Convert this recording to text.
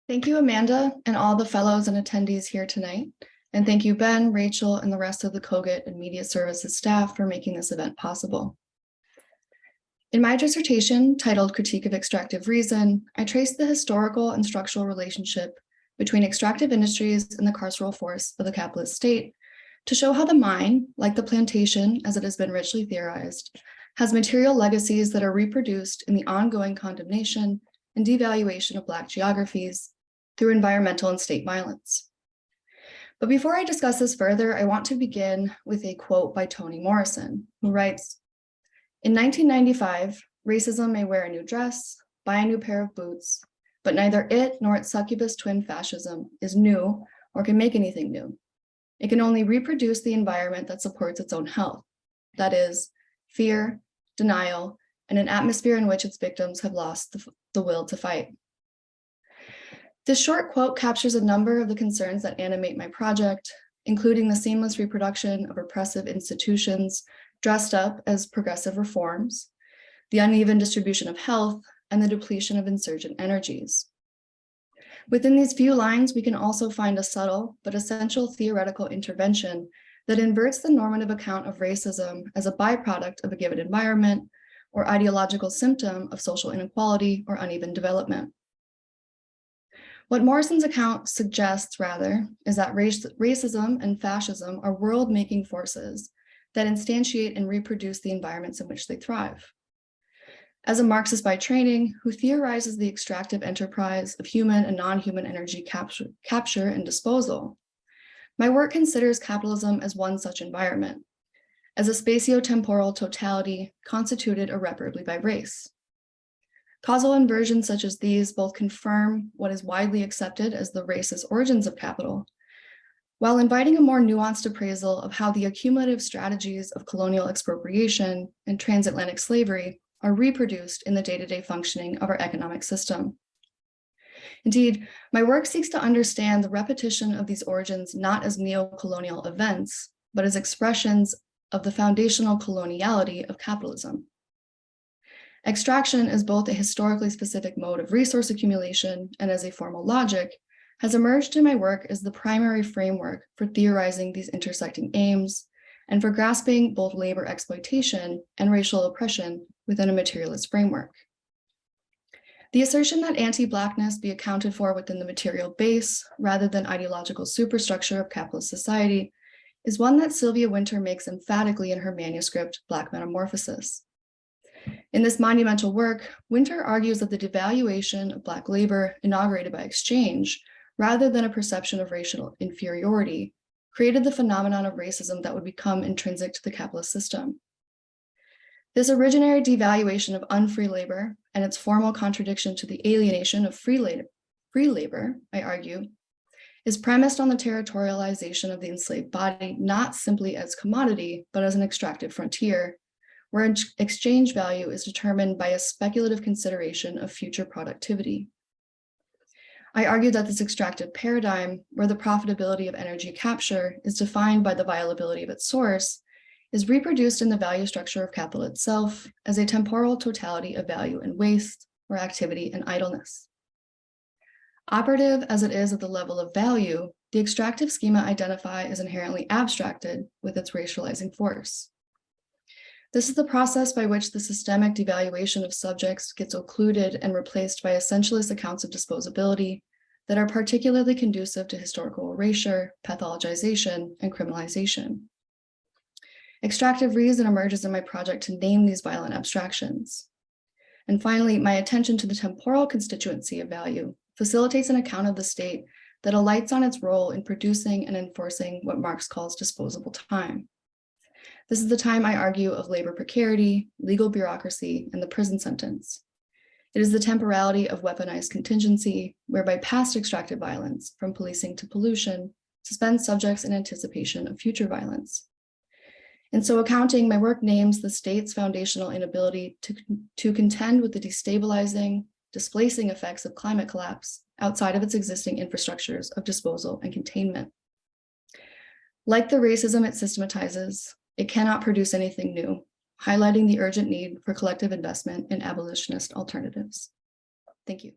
Thank you, Amanda, and all the fellows and attendees here tonight. And thank you, Ben, Rachel, and the rest of the Cogut and Media Services staff for making this event possible. In my dissertation, titled Critique of Extractive Reason, I traced the historical and structural relationship between extractive industries and the carceral force of the capitalist state to show how the mine, like the plantation, as it has been richly theorized, has material legacies that are reproduced in the ongoing condemnation and devaluation of Black geographies through environmental and state violence. But before I discuss this further, I want to begin with a quote by Toni Morrison, who writes, "In 1995, racism may wear a new dress, buy a new pair of boots, but neither it nor its succubus twin fascism is new or can make anything new. It can only reproduce the environment that supports its own health, that is, fear, denial, and an atmosphere in which its victims have lost the will to fight." This short quote captures a number of the concerns that animate my project, including the seamless reproduction of repressive institutions dressed up as progressive reforms, the uneven distribution of health, and the depletion of insurgent energies. Within these few lines, we can also find a subtle but essential theoretical intervention that inverts the normative account of racism as a byproduct of a given environment or ideological symptom of social inequality or uneven development. What Morrison's account suggests, rather, is that racism and fascism are world-making forces that instantiate and reproduce the environments in which they thrive. As a Marxist by training, who theorizes the extractive enterprise of human and non-human energy capture and disposal, my work considers capitalism as one such environment, as a spatio-temporal totality constituted irreparably by race. Causal inversions such as these both confirm what is widely accepted as the racist origins of capital, while inviting a more nuanced appraisal of how the accumulative strategies of colonial expropriation and transatlantic slavery are reproduced in the day-to-day functioning of our economic system. Indeed, my work seeks to understand the repetition of these origins not as neo-colonial events, but as expressions of the foundational coloniality of capitalism. Extraction, as both a historically specific mode of resource accumulation and as a formal logic, has emerged in my work as the primary framework for theorizing these intersecting aims and for grasping both labor exploitation and racial oppression within a materialist framework. The assertion that anti-Blackness be accounted for within the material base rather than ideological superstructure of capitalist society is one that Sylvia Wynter makes emphatically in her manuscript, Black Metamorphosis. In this monumental work, Wynter argues that the devaluation of Black labor inaugurated by exchange, rather than a perception of racial inferiority, created the phenomenon of racism that would become intrinsic to the capitalist system. This originary devaluation of unfree labor and its formal contradiction to the alienation of free labor, I argue, is premised on the territorialization of the enslaved body, not simply as commodity, but as an extractive frontier, where exchange value is determined by a speculative consideration of future productivity. I argue that this extractive paradigm, where the profitability of energy capture is defined by the viability of its source, is reproduced in the value structure of capital itself as a temporal totality of value and waste, or activity and idleness. Operative as it is at the level of value, the extractive schema identified is inherently abstracted with its racializing force. This is the process by which the systemic devaluation of subjects gets occluded and replaced by essentialist accounts of disposability that are particularly conducive to historical erasure, pathologization, and criminalization. Extractive reason emerges in my project to name these violent abstractions. And finally, my attention to the temporal constituency of value facilitates an account of the state that alights on its role in producing and enforcing what Marx calls disposable time. This is the time, I argue, of labor precarity, legal bureaucracy, and the prison sentence. It is the temporality of weaponized contingency, whereby past extractive violence, from policing to pollution, suspends subjects in anticipation of future violence. In so accounting, my work names the state's foundational inability to contend with the destabilizing, displacing effects of climate collapse outside of its existing infrastructures of disposal and containment. Like the racism it systematizes, it cannot produce anything new, highlighting the urgent need for collective investment in abolitionist alternatives. Thank you.